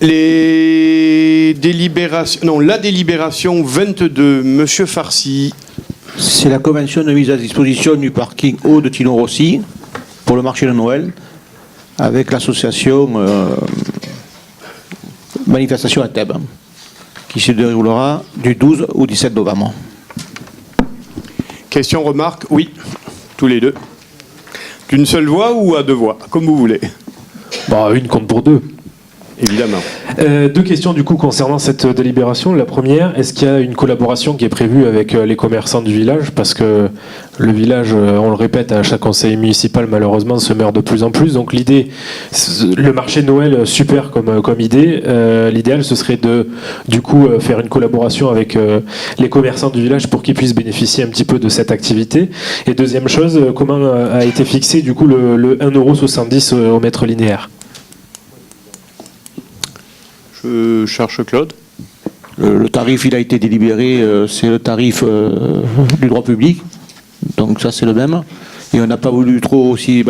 La délibération 22, Monsieur Farcy. C'est la convention de mise à disposition du parking haut de Tino Rossi pour le marché de Noël avec l'association Manifestation à Thèbes qui se déroulera du 12 au 17 novembre. Question, remarque? Oui, tous les deux. D'une seule voix ou à deux voix, comme vous voulez. Bah, une compte pour deux. Évidemment. Deux questions du coup concernant cette délibération. La première, est-ce qu'il y a une collaboration qui est prévue avec les commerçants du village? Parce que le village, on le répète à chaque conseil municipal, malheureusement, se meurt de plus en plus. Donc l'idée, le marché de Noël, super comme idée. L'idéal, ce serait de du coup faire une collaboration avec les commerçants du village pour qu'ils puissent bénéficier un petit peu de cette activité. Et deuxième chose, comment a été fixé du coup le 1,70 € au mètre linéaire? Je cherche Claude. Le tarif, il a été délibéré, c'est le tarif du droit public, donc ça c'est le même. Et on n'a pas voulu trop aussi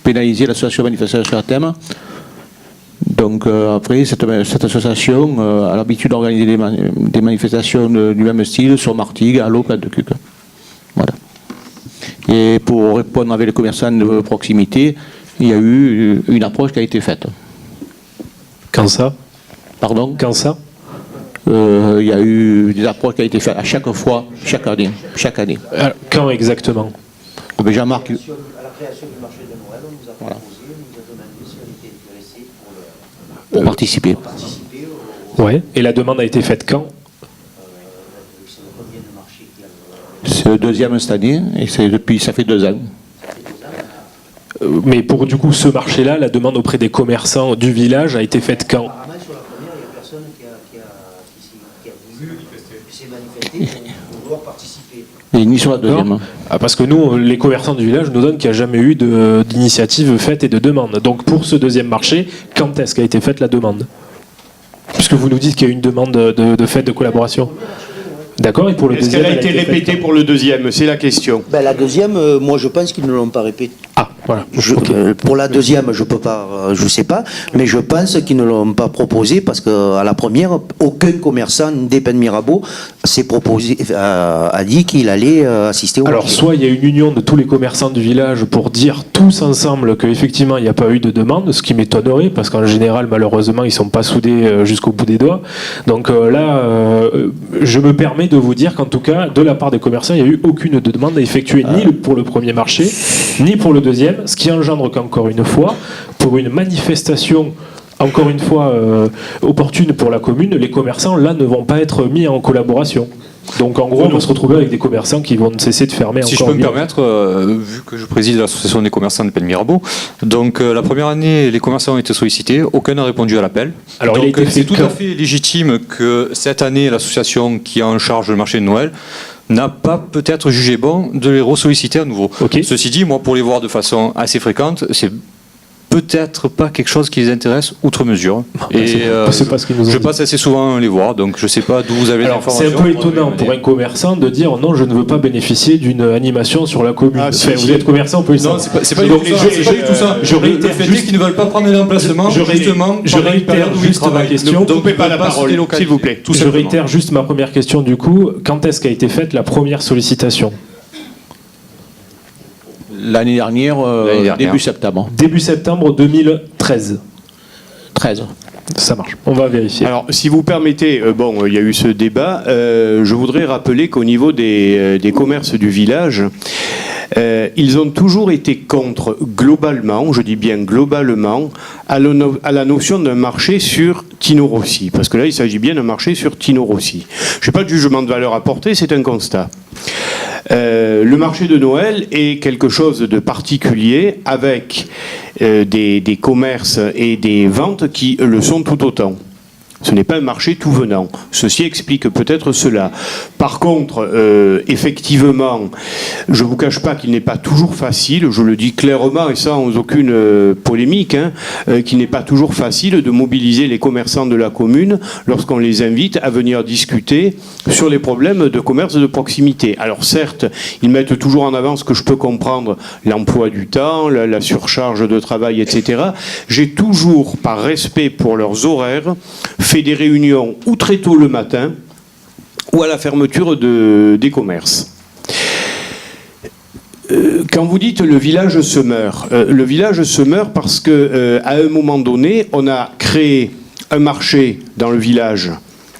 pénaliser l'association Manifestation à Thème. Donc après, cette association a l'habitude d'organiser des manifestations du même style sur Martigues, à l'eau, Plate de Cuques. Voilà. Et pour répondre avec les commerçants de proximité, il y a eu une approche qui a été faite. Quand ça? Pardon? Quand ça? Il y a eu des approches qui ont été faites à chaque fois, chaque année. Alors, quand exactement? Jean-Marc. À la création du marché de Noël, on nous a proposé, on nous a demandé si on était intéressé Pour participer. Ouais. Et la demande a été faite quand? C'est le deuxième cette année, et ça fait 2 ans. Mais pour du coup ce marché-là, la demande auprès des commerçants du village a été faite quand? Apparemment, sur la première, il n'y a personne qui a voulu s'est manifesté pour vouloir participer. Et ni sur la deuxième. Parce que nous, les commerçants du village nous donnent qu'il n'y a jamais eu d'initiative faite et de demande. Donc pour ce deuxième marché, quand est-ce qu'a été faite la demande? Puisque vous nous dites qu'il y a eu une demande de fait de collaboration. D'accord, et pour le Est-ce deuxième, qu'elle a été répétée pour le deuxième? C'est la question. Ben, la deuxième, moi je pense qu'ils ne l'ont pas répétée. Ah, voilà. Pour la deuxième, je peux pas, je sais pas, mais je pense qu'ils ne l'ont pas proposé parce qu'à la première, aucun commerçant des Pennes Mirabeau s'est proposé, a dit qu'il allait assister au Alors, marché. soit il y a une union de tous les commerçants du village pour dire tous ensemble qu'effectivement il n'y a pas eu de demande, ce qui m'étonnerait, parce qu'en général, malheureusement, ils ne sont pas soudés jusqu'au bout des doigts. Donc là, je me permets de vous dire qu'en tout cas, de la part des commerçants, il n'y a eu aucune demande à effectuer, ni pour le premier marché, ni pour le deuxième, ce qui engendre qu'encore une fois, pour une manifestation encore une fois opportune pour la commune, les commerçants là ne vont pas être mis en collaboration. Donc en gros, on va se retrouver avec des commerçants qui vont cesser de fermer si encore. Si je peux me permettre, vu que je préside l'association des commerçants de Pennes Mirabeau, donc la première année, les commerçants ont été sollicités, aucun n'a répondu à l'appel. Alors donc c'est tout à fait légitime que cette année, l'association qui a en charge le marché de Noël n'a pas peut-être jugé bon de les ressolliciter à nouveau. Okay. Ceci dit, moi, pour les voir de façon assez fréquente, c'est peut-être pas quelque chose qui les intéresse outre mesure. Et c'est pas ce qu'ils nous ont je dit. passe assez souvent les voir, donc je sais pas d'où vous avez l'information. C'est un peu étonnant pour un commerçant de dire non, je ne veux pas bénéficier d'une animation sur la commune. Ah, vous êtes commerçant, on peut le savoir. Non, c'est pas du tout ça. Je réitère le fait est qu'ils ne veulent pas prendre l'emplacement justement pendant une période où ils travaillent. Question. Donc, coupez pas la parole, s'il vous plaît. Je réitère juste ma première question du coup. Quand est-ce qu'a été faite la première sollicitation? L'année dernière, début septembre. Début septembre 2013. 13. Ça marche, on va vérifier. Alors, si vous permettez, il y a eu ce débat, je voudrais rappeler qu'au niveau des commerces du village, ils ont toujours été contre, globalement, je dis bien globalement, à la notion d'un marché sur Tino Rossi. Parce que là, il s'agit bien d'un marché sur Tino Rossi. Je n'ai pas de jugement de valeur à porter, c'est un constat. Le marché de Noël est quelque chose de particulier avec des commerces et des ventes qui le sont tout autant. Ce n'est pas un marché tout venant. Ceci explique peut-être cela. Par contre, effectivement, je ne vous cache pas qu'il n'est pas toujours facile, je le dis clairement et sans aucune polémique, qu'il n'est pas toujours facile de mobiliser les commerçants de la commune lorsqu'on les invite à venir discuter sur les problèmes de commerce de proximité. Alors certes, ils mettent toujours en avant ce que je peux comprendre, l'emploi du temps, la surcharge de travail, etc. J'ai toujours, par respect pour leurs horaires, fait des réunions ou très tôt le matin ou à la fermeture des commerces. Quand vous dites le village se meurt parce que à un moment donné, on a créé un marché dans le village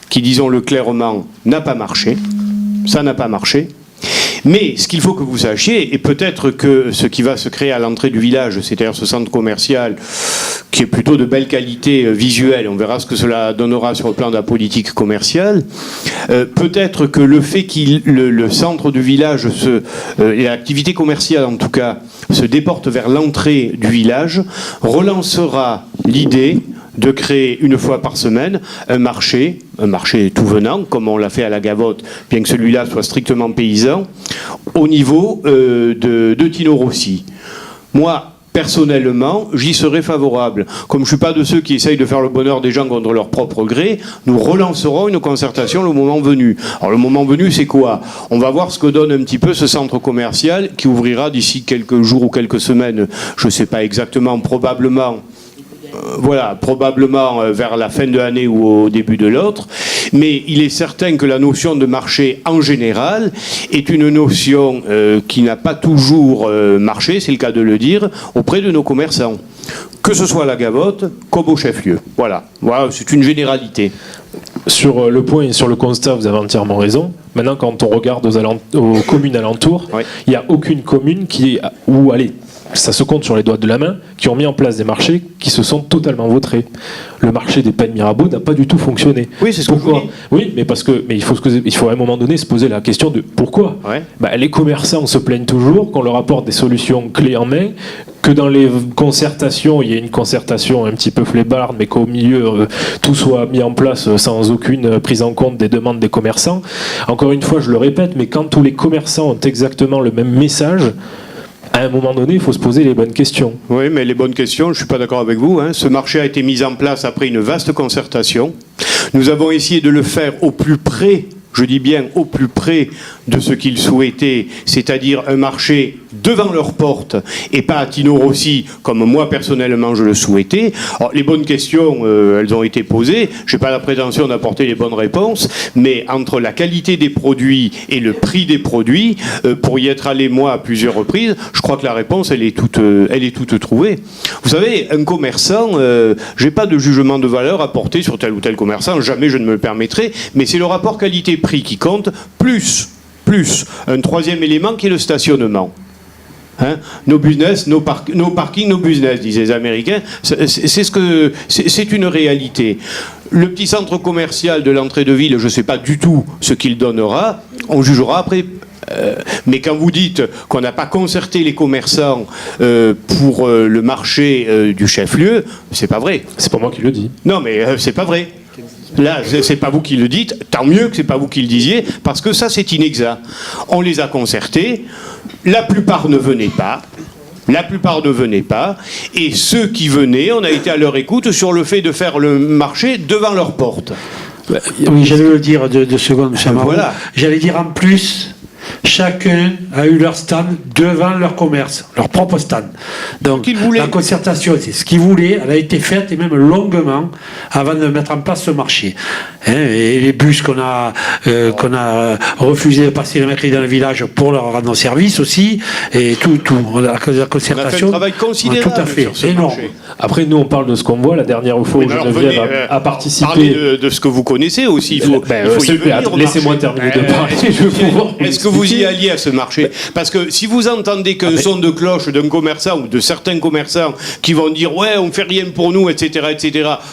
qui, disons-le clairement, n'a pas marché. Ça n'a pas marché. Mais ce qu'il faut que vous sachiez, et peut-être que ce qui va se créer à l'entrée du village, c'est-à-dire ce centre commercial qui est plutôt de belle qualité visuelle, on verra ce que cela donnera sur le plan de la politique commerciale, peut-être que le fait que le centre du village, et l'activité commerciale en tout cas, se déporte vers l'entrée du village, relancera l'idée de créer une fois par semaine un marché tout venant, comme on l'a fait à la Gavotte, bien que celui-là soit strictement paysan, au niveau de Tino Rossi. Moi, personnellement, j'y serais favorable. Comme je ne suis pas de ceux qui essayent de faire le bonheur des gens contre leur propre gré, nous relancerons une concertation le moment venu. Alors le moment venu, c'est quoi? On va voir ce que donne un petit peu ce centre commercial qui ouvrira d'ici quelques jours ou quelques semaines, je ne sais pas exactement, probablement vers la fin de l'année ou au début de l'autre. Mais il est certain que la notion de marché en général est une notion qui n'a pas toujours marché, c'est le cas de le dire, auprès de nos commerçants. Que ce soit à la Gavotte comme au chef-lieu. Voilà, c'est une généralité. Sur le point et sur le constat, vous avez entièrement raison. Maintenant, quand on regarde aux communes alentours, il n'y a aucune commune ça se compte sur les doigts de la main, qui ont mis en place des marchés qui se sont totalement vautrés. Le marché des Pennes Mirabeau n'a pas du tout fonctionné. Oui, c'est ce que je vous dis. Oui, mais il faut à un moment donné se poser la question de pourquoi. Les commerçants se plaignent toujours qu'on leur apporte des solutions clés en main, que dans les concertations, il y a une concertation un petit peu flébarde, mais qu'au milieu, tout soit mis en place sans aucune prise en compte des demandes des commerçants. Encore une fois, je le répète, mais quand tous les commerçants ont exactement le même message, à un moment donné, il faut se poser les bonnes questions. Oui, mais les bonnes questions, je ne suis pas d'accord avec vous. Ce marché a été mis en place après une vaste concertation. Nous avons essayé de le faire au plus près, je dis bien au plus près de ce qu'ils souhaitaient, c'est-à-dire un marché devant leur porte et pas à Tino Rossi, comme moi personnellement je le souhaitais. Alors, les bonnes questions, elles ont été posées. Je n'ai pas la prétention d'apporter les bonnes réponses, mais entre la qualité des produits et le prix des produits, pour y être allé moi à plusieurs reprises, je crois que la réponse, elle est toute trouvée. Vous savez, un commerçant, j'ai pas de jugement de valeur à porter sur tel ou tel commerçant, jamais je ne me le permettrai, mais c'est le rapport qualité-prix qui compte, plus un troisième élément qui est le stationnement. No business, no parking, no business, disaient les Américains. C'est une réalité. Le petit centre commercial de l'entrée de ville, je ne sais pas du tout ce qu'il donnera. On jugera après. Mais quand vous dites qu'on n'a pas concerté les commerçants pour le marché du chef-lieu, c'est pas vrai. C'est pas moi qui le dis. Non, mais c'est pas vrai. Là, c'est pas vous qui le dites, tant mieux que c'est pas vous qui le disiez, parce que ça, c'est inexact. On les a concertés, la plupart ne venaient pas, et ceux qui venaient, on a été à leur écoute sur le fait de faire le marché devant leur porte. Oui, j'allais le dire deux secondes, M. Marot. Voilà. J'allais dire en plus, chacun a eu leur stand devant leur commerce, leur propre stand. Donc la concertation, c'est ce qu'ils voulaient, elle a été faite et même longuement avant de mettre en place ce marché. Et les bus qu'on a refusé de passer le mercredi dans le village pour leur rendre service aussi, et tout. La concertation. On a fait un travail considérable. Tout à fait, sur ce énorme. marché. Après, nous, on parle de ce qu'on voit. La dernière fois où Geneviève a participé. Parlez de ce que vous connaissez aussi. Il faut y venir. Laissez-moi terminer de parler. Est-ce que vous y alliez à ce marché? Parce que si vous entendez qu'un son de cloche d'un commerçant ou de certains commerçants qui vont dire ouais, on fait rien pour nous, etc.,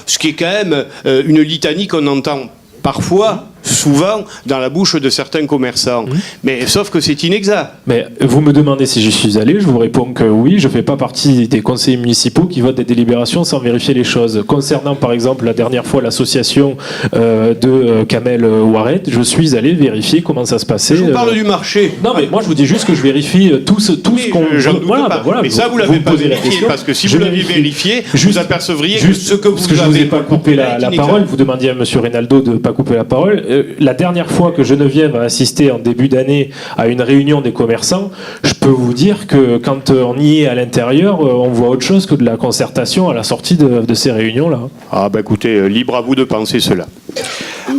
ce qui est quand même une litanie qu'on entend parfois souvent dans la bouche de certains commerçants. Mais sauf que c'est inexact. Mais vous me demandez si j'y suis allé, je vous réponds que oui, je ne fais pas partie des conseillers municipaux qui votent des délibérations sans vérifier les choses. Concernant par exemple la dernière fois l'association de Kamel Ouaret, je suis allé vérifier comment ça se passait. Je vous parle du marché. Non mais moi je vous dis juste que je vérifie tout ce qu'on... J'en doute pas. Voilà, mais ça vous l'avez pas posez la vérifié, question. parce que si Je vous l'aviez vérifie. vérifié, Juste- vous apercevriez que Juste ce que parce que vous je vous ai avez pas coupé la inexact. parole, vous demandiez à Monsieur Reynaldo de ne pas couper la parole. La dernière fois que Geneviève a assisté en début d'année à une réunion des commerçants, je peux vous dire que quand on y est à l'intérieur, on voit autre chose que de la concertation à la sortie de ces réunions-là. Ah bah écoutez, libre à vous de penser cela.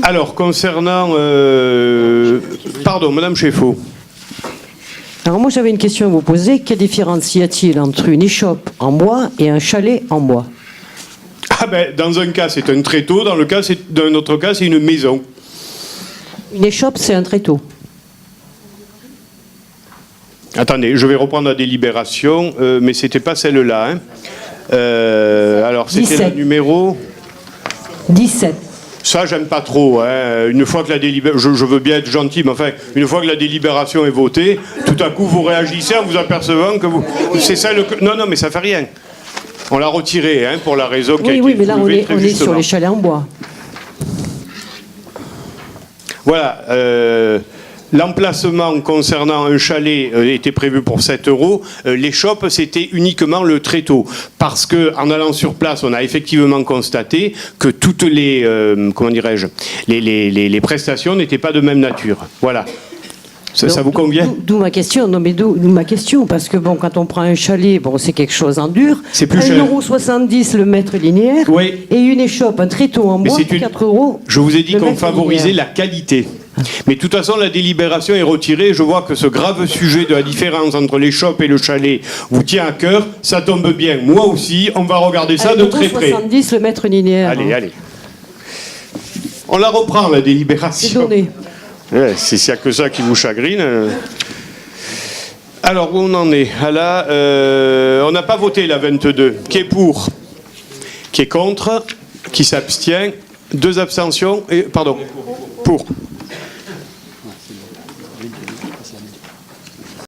Alors, concernant... Pardon, Madame Cheffaut. Alors moi j'avais une question à vous poser. Quelle différence y a-t-il entre une échoppe en bois et un chalet en bois? Ah ben, dans un cas, c'est un tréteau, dans un autre cas, c'est une maison. Une échoppe, c'est un tréteau. Attendez, je vais reprendre la délibération, mais c'était pas celle-là. Hein. Alors, c'était 17. le numéro... 17. Ça, j'aime pas trop. Hein. Une fois que la délibération... Je veux bien être gentil, mais enfin, une fois que la délibération est votée, tout à coup, vous réagissez en vous apercevant que vous... C'est ça le... Non, mais ça fait rien. On l'a retiré, hein, pour la raison qui a Oui, été oui, mais là on soulevée très est sur justement. les chalets en bois. Voilà. L'emplacement concernant un chalet était prévu pour 7 €. L'échoppe, c'était uniquement le tréteau. Parce qu'en allant sur place, on a effectivement constaté que toutes les, comment dirais-je, les prestations n'étaient pas de même nature. Voilà. Ça vous convient? D'où ma question. Non, mais d'où ma question, parce que bon, quand on prend un chalet, bon, c'est quelque chose en dur. C'est plus cher. 1,70 € le mètre linéaire. Oui. Et une échoppe, un tréteau en Mais bois, c'est 4 €. Je vous ai dit le qu'on mètre favorisait linéaire. la qualité. Mais de toute façon, la délibération est retirée. Je vois que ce grave sujet de la différence entre l'échoppe et le chalet vous tient à cœur. Ça tombe bien. Moi aussi, on va regarder ça de très près. 1,70 € le mètre linéaire. Allez, hein. allez. On la reprend, la C'est délibération. donné. Ouais, s'il n'y a que ça qui vous chagrine. Alors, où on en est? Ah là, on n'a pas voté la 22. Qui est pour? Qui est contre? Qui s'abstient? 2 abstentions et... Pardon. Pour.